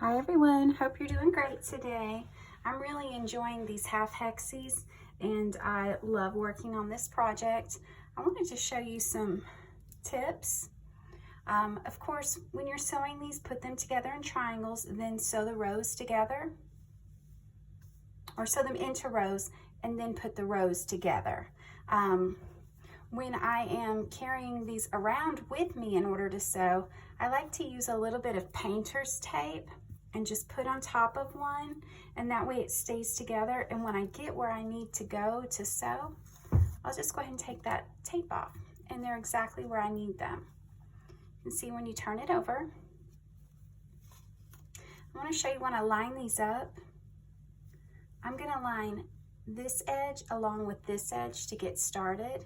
Hi everyone, hope you're doing great today. I'm really enjoying these half hexies and I love working on this project. I wanted to show you some tips. Of course, when you're sewing these, put them together in triangles, then sew the rows together, or sew them into rows and then put the rows together. When I am carrying these around with me in order to sew, I like to use a little bit of painter's tape and just put on top of one, and that way it stays together, and when I get where I need to go to sew, I'll just go ahead and take that tape off, and they're exactly where I need them. You can see when you turn it over. I want to show you when I line these up. I'm going to line this edge along with this edge to get started.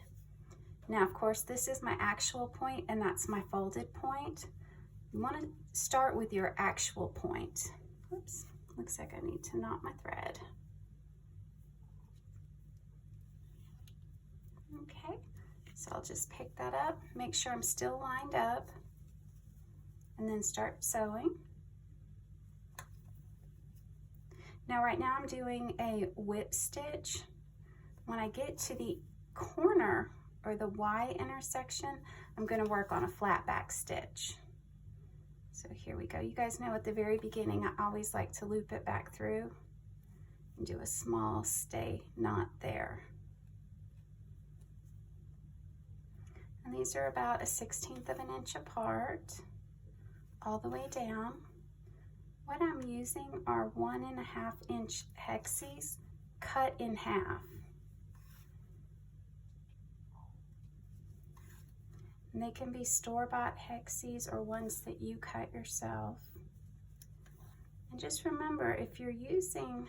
Now, of course, this is my actual point and that's my folded point. You want to start with your actual point. Oops, looks like I need to knot my thread. Okay, so I'll just pick that up, make sure I'm still lined up, and then start sewing. Now right now I'm doing a whip stitch. When I get to the corner or the Y intersection, I'm going to work on a flat back stitch. So here we go. You guys know at the very beginning I always like to loop it back through and do a small stay knot there. And these are about 1/16 of an inch apart all the way down. What I'm using are 1.5 inch hexies cut in half. And they can be store-bought hexies or ones that you cut yourself. And just remember, if you're using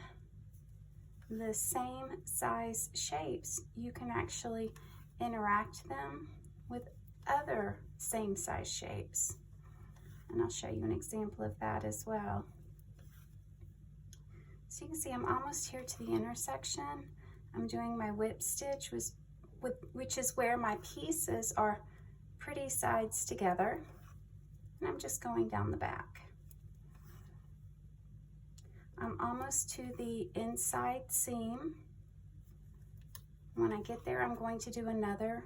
the same size shapes, you can actually interact them with other same size shapes. And I'll show you an example of that as well. So you can see I'm almost here to the intersection. I'm doing my whip stitch, which is where my pieces are pretty sides together, and I'm just going down the back. I'm almost to the inside seam. When I get there, I'm going to do another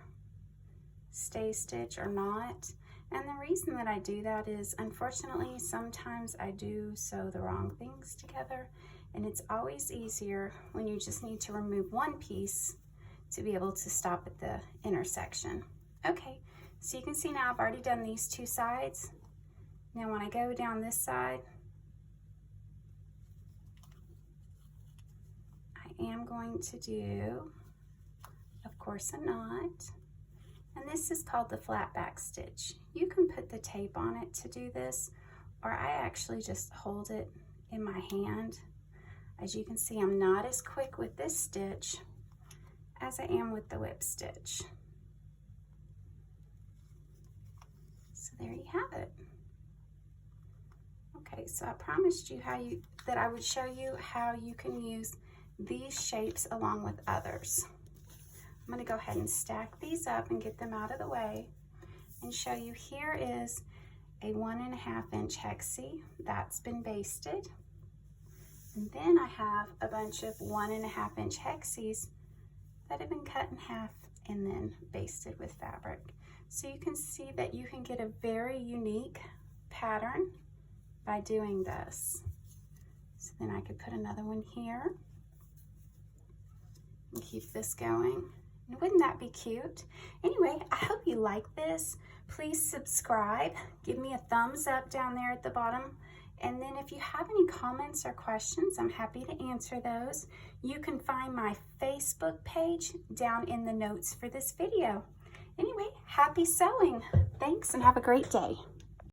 stay stitch or knot, and the reason that I do that is, unfortunately, sometimes I do sew the wrong things together, and it's always easier when you just need to remove one piece to be able to stop at the intersection. Okay. So you can see now I've already done these two sides. Now when I go down this side, I am going to do, of course, a knot. And this is called the flat back stitch. You can put the tape on it to do this, or I actually just hold it in my hand. As you can see, I'm not as quick with this stitch as I am with the whip stitch. So there you have it. Okay, so I promised you that I would show you how you can use these shapes along with others. I'm going to go ahead and stack these up and get them out of the way and show you. Here is a 1.5 inch hexie that's been basted. And then I have a bunch of 1.5 inch hexies that have been cut in half and then basted with fabric. So you can see that you can get a very unique pattern by doing this. So then I could put another one here and keep this going. And wouldn't that be cute? Anyway, I hope you like this. Please subscribe. Give me a thumbs up down there at the bottom. And then if you have any comments or questions, I'm happy to answer those. You can find my Facebook page down in the notes for this video. Anyway, happy sewing. Thanks and have a great day.